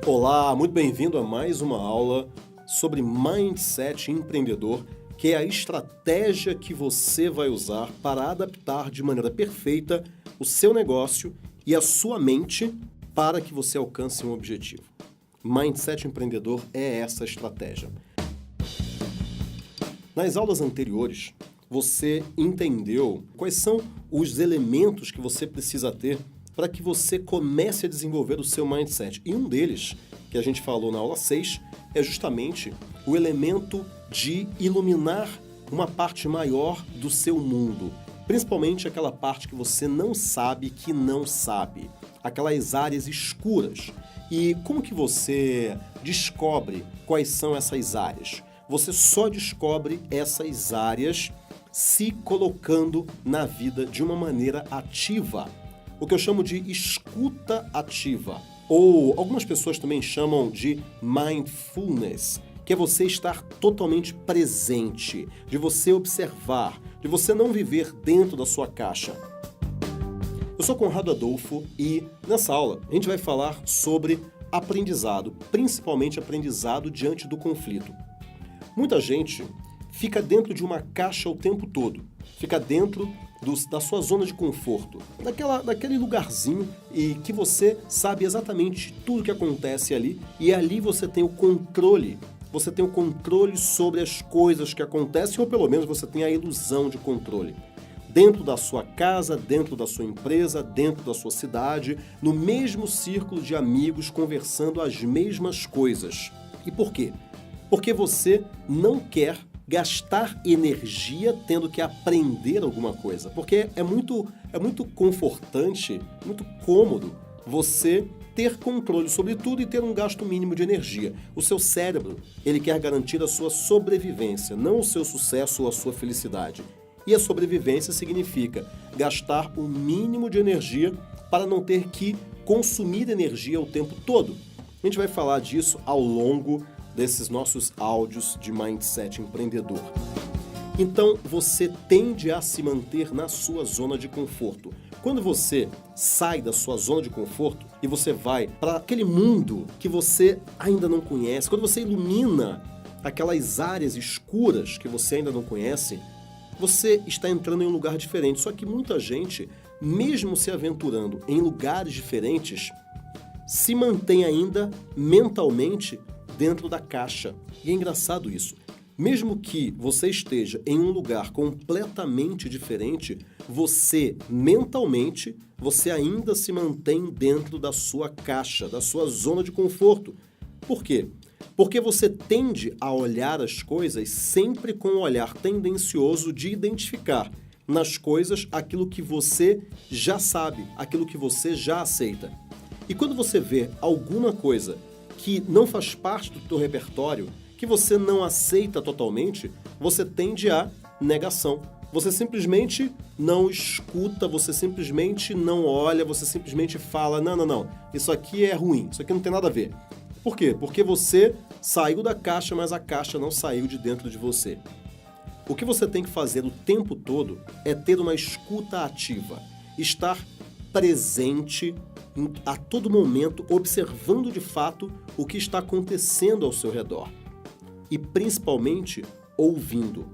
Olá, muito bem-vindo a mais uma aula sobre Mindset Empreendedor, que é a estratégia que você vai usar para adaptar de maneira perfeita o seu negócio e a sua mente para que você alcance um objetivo. Mindset Empreendedor é essa estratégia. Nas aulas anteriores, você entendeu quais são os elementos que você precisa ter para que você comece a desenvolver o seu mindset. E um deles, que a gente falou na aula 6, é justamente o elemento de iluminar uma parte maior do seu mundo. Principalmente aquela parte que você não sabe que não sabe. Aquelas áreas escuras. E como que você descobre quais são essas áreas? Você só descobre essas áreas se colocando na vida de uma maneira ativa. O que eu chamo de escuta ativa, ou algumas pessoas também chamam de mindfulness, que é você estar totalmente presente, de você observar, de você não viver dentro da sua caixa. Eu sou Conrado Adolfo e nessa aula a gente vai falar sobre aprendizado, principalmente aprendizado diante do conflito. Muita gente fica dentro de uma caixa o tempo todo, fica dentro da sua zona de conforto, daquele lugarzinho e que você sabe exatamente tudo o que acontece ali e ali você tem o controle sobre as coisas que acontecem ou pelo menos você tem a ilusão de controle. Dentro da sua casa, dentro da sua empresa, dentro da sua cidade, no mesmo círculo de amigos conversando as mesmas coisas. E por quê? Porque você não quer gastar energia tendo que aprender alguma coisa. Porque é muito confortante, muito cômodo você ter controle sobre tudo e ter um gasto mínimo de energia. O seu cérebro, ele quer garantir a sua sobrevivência, não o seu sucesso ou a sua felicidade. E a sobrevivência significa gastar o mínimo de energia para não ter que consumir energia o tempo todo. A gente vai falar disso ao longo desses nossos áudios de Mindset Empreendedor. Então, você tende a se manter na sua zona de conforto. Quando você sai da sua zona de conforto e você vai para aquele mundo que você ainda não conhece, quando você ilumina aquelas áreas escuras que você ainda não conhece, você está entrando em um lugar diferente. Só que muita gente, mesmo se aventurando em lugares diferentes, se mantém ainda mentalmente dentro da caixa. E é engraçado isso. Mesmo que você esteja em um lugar completamente diferente, você, mentalmente, você ainda se mantém dentro da sua caixa, da sua zona de conforto. Por quê? Porque você tende a olhar as coisas sempre com um olhar tendencioso de identificar nas coisas aquilo que você já sabe, aquilo que você já aceita. E quando você vê alguma coisa que não faz parte do teu repertório, que você não aceita totalmente, você tende a negação. Você simplesmente não escuta, você simplesmente não olha, você simplesmente fala, não, isso aqui é ruim, isso aqui não tem nada a ver. Por quê? Porque você saiu da caixa, mas a caixa não saiu de dentro de você. O que você tem que fazer o tempo todo é ter uma escuta ativa, estar presente a todo momento, observando de fato o que está acontecendo ao seu redor. E principalmente, ouvindo.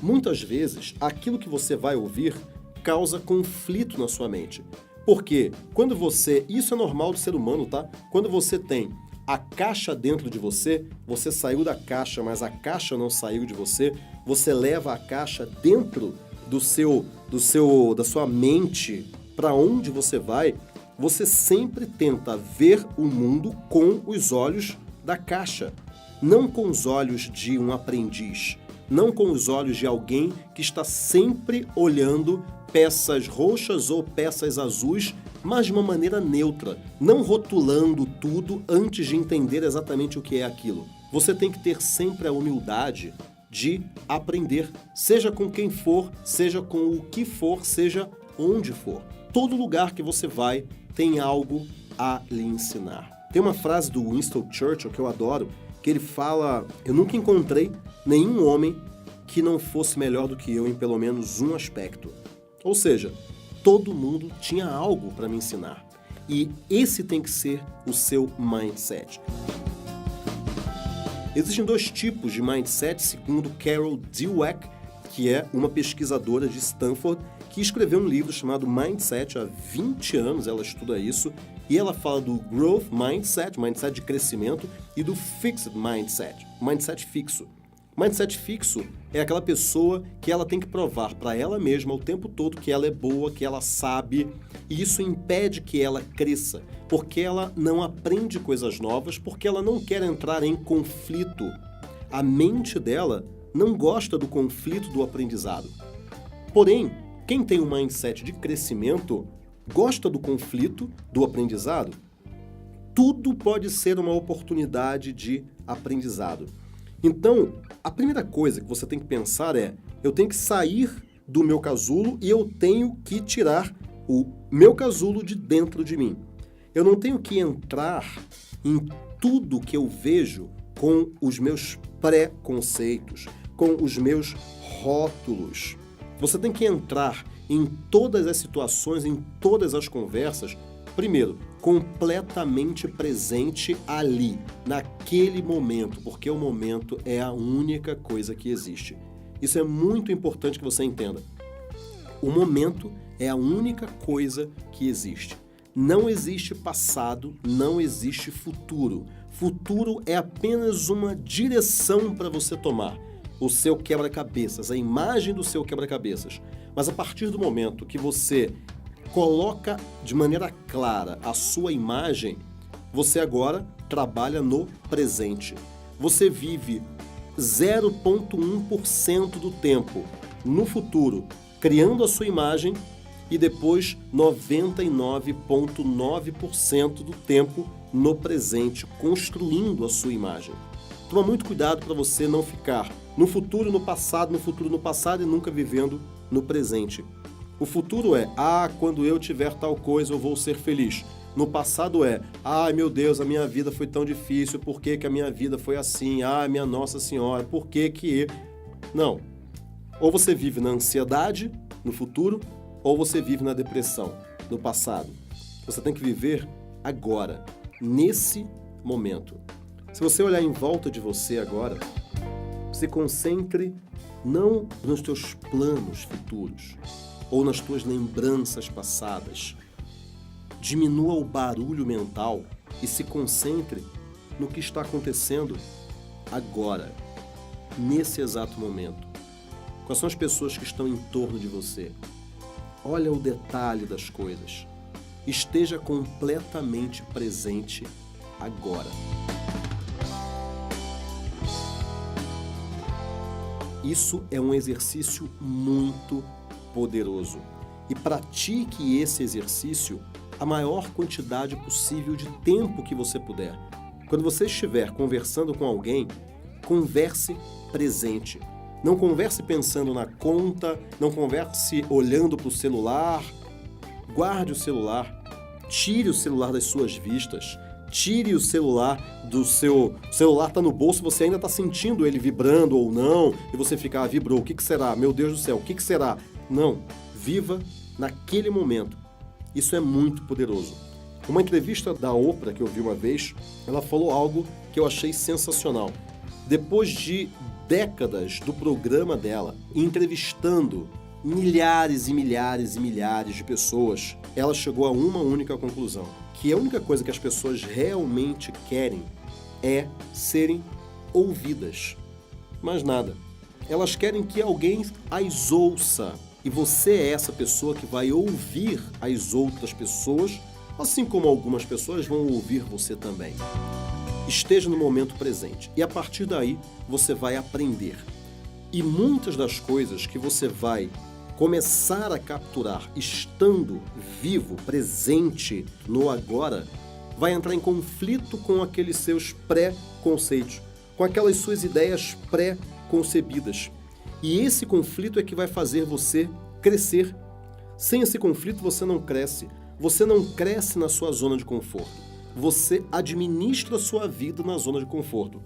Muitas vezes, aquilo que você vai ouvir causa conflito na sua mente. Porque quando você... Isso é normal do ser humano, tá? Quando você tem a caixa dentro de você, você saiu da caixa, mas a caixa não saiu de você, você leva a caixa dentro da sua mente, para onde você vai, você sempre tenta ver o mundo com os olhos da caixa, não com os olhos de um aprendiz, não com os olhos de alguém que está sempre olhando peças roxas ou peças azuis, mas de uma maneira neutra, não rotulando tudo antes de entender exatamente o que é aquilo. Você tem que ter sempre a humildade de aprender, seja com quem for, seja com o que for, seja onde for. Todo lugar que você vai tem algo a lhe ensinar. Tem uma frase do Winston Churchill que eu adoro, que ele fala: eu nunca encontrei nenhum homem que não fosse melhor do que eu em pelo menos um aspecto. Ou seja, todo mundo tinha algo para me ensinar. E esse tem que ser o seu mindset. Existem 2 tipos de mindset, segundo Carol Dweck, que é uma pesquisadora de Stanford, que escreveu um livro chamado Mindset. Há 20 anos ela estuda isso, e ela fala do Growth Mindset, mindset de crescimento, e do Fixed Mindset, mindset fixo. Mindset fixo é aquela pessoa que ela tem que provar para ela mesma o tempo todo que ela é boa, que ela sabe, e isso impede que ela cresça, porque ela não aprende coisas novas, porque ela não quer entrar em conflito. A mente dela não gosta do conflito do aprendizado. Porém, quem tem um mindset de crescimento gosta do conflito do aprendizado. Tudo pode ser uma oportunidade de aprendizado. Então, a primeira coisa que você tem que pensar é: eu tenho que sair do meu casulo e eu tenho que tirar o meu casulo de dentro de mim. Eu não tenho que entrar em tudo que eu vejo com os meus pré-conceitos, com os meus rótulos. Você tem que entrar em todas as situações, em todas as conversas, primeiro, completamente presente ali, naquele momento, porque o momento é a única coisa que existe. Isso é muito importante que você entenda. O momento é a única coisa que existe. Não existe passado, não existe futuro. Futuro é apenas uma direção para você tomar. O seu quebra-cabeças, a imagem do seu quebra-cabeças. Mas a partir do momento que você coloca de maneira clara a sua imagem, você agora trabalha no presente. Você vive 0,1% do tempo no futuro, criando a sua imagem, e depois 99,9% do tempo no presente, construindo a sua imagem. Toma muito cuidado para você não ficar no futuro, no passado, no futuro, no passado e nunca vivendo no presente. O futuro é: quando eu tiver tal coisa eu vou ser feliz. No passado é: meu Deus, a minha vida foi tão difícil, por que que a minha vida foi assim? Minha Nossa Senhora, por que que... Não. Ou você vive na ansiedade, no futuro, ou você vive na depressão, no passado. Você tem que viver agora, nesse momento. Se você olhar em volta de você agora, se concentre não nos teus planos futuros ou nas tuas lembranças passadas. Diminua o barulho mental e se concentre no que está acontecendo agora, nesse exato momento. Quais são as pessoas que estão em torno de você? Olha o detalhe das coisas. Esteja completamente presente agora. Isso é um exercício muito poderoso. E pratique esse exercício a maior quantidade possível de tempo que você puder. Quando você estiver conversando com alguém, converse presente. Não converse pensando na conta, não converse olhando para o celular. Guarde o celular, tire o celular das suas vistas, tire o celular do seu... O celular está no bolso, você ainda está sentindo ele vibrando ou não, e você fica: vibrou, o que será? Meu Deus do céu, o que será? Não, viva naquele momento. Isso é muito poderoso. Uma entrevista da Oprah que eu vi uma vez, ela falou algo que eu achei sensacional. Depois de décadas do programa dela, entrevistando milhares e milhares e milhares de pessoas, ela chegou a uma única conclusão: que a única coisa que as pessoas realmente querem é serem ouvidas. Mais nada. Elas querem que alguém as ouça. E você é essa pessoa que vai ouvir as outras pessoas, assim como algumas pessoas vão ouvir você também. Esteja no momento presente e a partir daí você vai aprender. E muitas das coisas que você vai começar a capturar estando vivo, presente no agora, vai entrar em conflito com aqueles seus pré-conceitos, com aquelas suas ideias pré-concebidas. E esse conflito é que vai fazer você crescer. Sem esse conflito você não cresce. Você não cresce na sua zona de conforto. Você administra a sua vida na zona de conforto.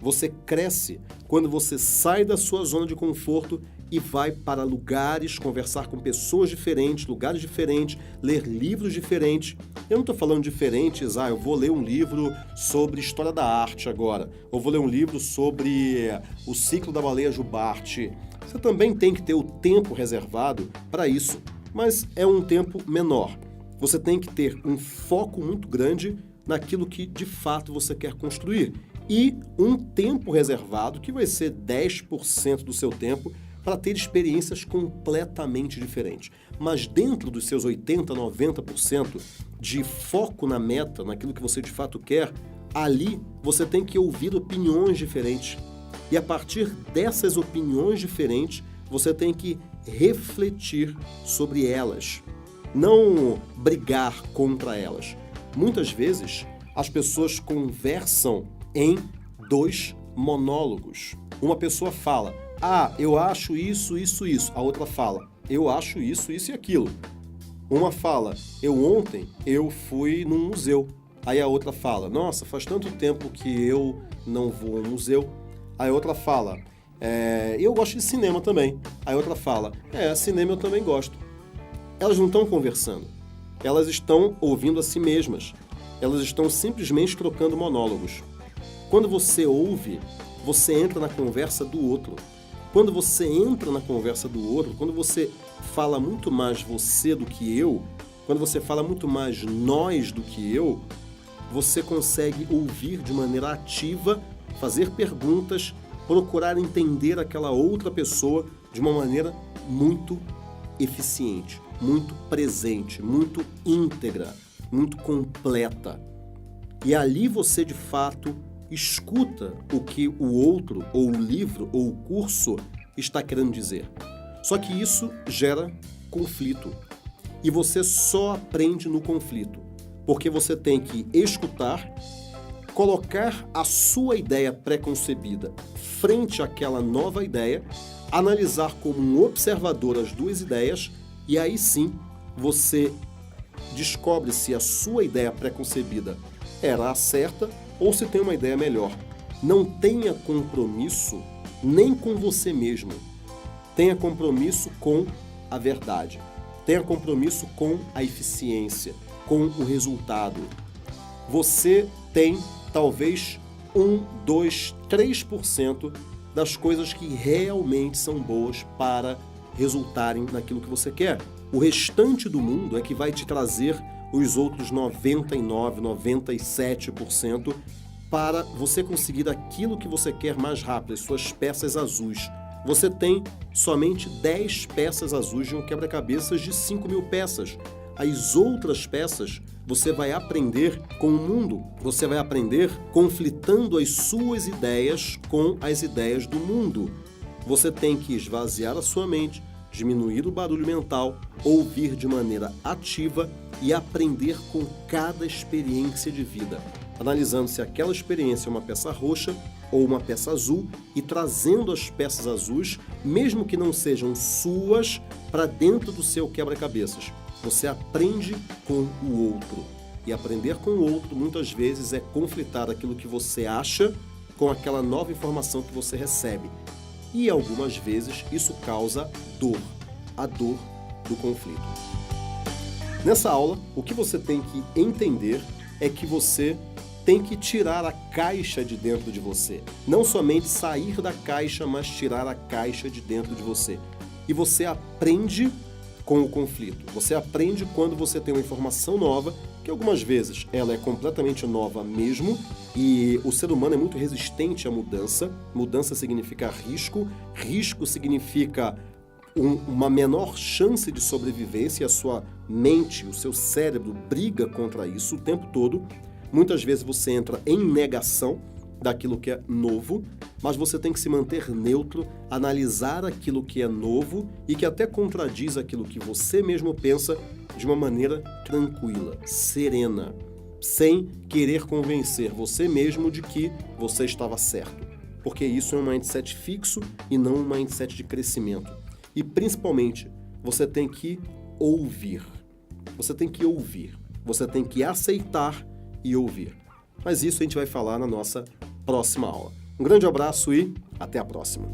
Você cresce quando você sai da sua zona de conforto e vai para lugares, conversar com pessoas diferentes, lugares diferentes, ler livros diferentes, Eu não estou falando diferentes, eu vou ler um livro sobre história da arte agora, ou vou ler um livro sobre o ciclo da baleia jubarte. Você também tem que ter o tempo reservado para isso, mas é um tempo menor. Você tem que ter um foco muito grande naquilo que de fato você quer construir e um tempo reservado, que vai ser 10% do seu tempo, para ter experiências completamente diferentes. Mas dentro dos seus 80%, 90% de foco na meta, naquilo que você de fato quer, ali você tem que ouvir opiniões diferentes. E a partir dessas opiniões diferentes, você tem que refletir sobre elas, não brigar contra elas. Muitas vezes, as pessoas conversam em 2 monólogos. Uma pessoa fala, eu acho isso, isso, isso. A outra fala, eu acho isso, isso e aquilo. Uma fala, ontem eu fui num museu. Aí a outra fala, nossa, faz tanto tempo que eu não vou ao museu. Aí a outra fala, eu gosto de cinema também. Aí a outra fala, cinema eu também gosto. Elas não estão conversando. Elas estão ouvindo a si mesmas. Elas estão simplesmente trocando monólogos. Quando você ouve, você entra na conversa do outro. Quando você entra na conversa do outro, quando você fala muito mais você do que eu, quando você fala muito mais nós do que eu, você consegue ouvir de maneira ativa, fazer perguntas, procurar entender aquela outra pessoa de uma maneira muito eficiente, muito presente, muito íntegra, muito completa. E ali você, de fato, escuta o que o outro, ou o livro, ou o curso está querendo dizer. Só que isso gera conflito. E você só aprende no conflito, porque você tem que escutar, colocar a sua ideia pré-concebida frente àquela nova ideia, analisar como um observador as 2 ideias, e aí sim você descobre se a sua ideia pré-concebida era a certa ou se tem uma ideia melhor. Não tenha compromisso nem com você mesmo. Tenha compromisso com a verdade. Tenha compromisso com a eficiência, com o resultado. Você tem talvez 1, 2, 3% das coisas que realmente são boas para resultarem naquilo que você quer. O restante do mundo é que vai te trazer os outros 99, 97% para você conseguir aquilo que você quer mais rápido, as suas peças azuis. Você tem somente 10 peças azuis de um quebra-cabeças de 5.000 peças. As outras peças você vai aprender com o mundo, você vai aprender conflitando as suas ideias com as ideias do mundo. Você tem que esvaziar a sua mente, diminuir o barulho mental, ouvir de maneira ativa e aprender com cada experiência de vida, analisando se aquela experiência é uma peça roxa ou uma peça azul e trazendo as peças azuis, mesmo que não sejam suas, para dentro do seu quebra-cabeças. Você aprende com o outro. E aprender com o outro, muitas vezes, é conflitar aquilo que você acha com aquela nova informação que você recebe. E algumas vezes isso causa dor, a dor do conflito. Nessa aula, o que você tem que entender é que você tem que tirar a caixa de dentro de você. Não somente sair da caixa, mas tirar a caixa de dentro de você. E você aprende com o conflito. Você aprende quando você tem uma informação nova, que algumas vezes ela é completamente nova mesmo, e o ser humano é muito resistente à mudança. Mudança significa risco, risco significa uma menor chance de sobrevivência, e a sua mente, o seu cérebro briga contra isso o tempo todo. Muitas vezes você entra em negação daquilo que é novo, mas você tem que se manter neutro, analisar aquilo que é novo e que até contradiz aquilo que você mesmo pensa de uma maneira tranquila, serena, sem querer convencer você mesmo de que você estava certo. Porque isso é um mindset fixo e não um mindset de crescimento. E principalmente, você tem que ouvir. Você tem que ouvir. Você tem que aceitar e ouvir. Mas isso a gente vai falar na nossa próxima aula. Um grande abraço e até a próxima.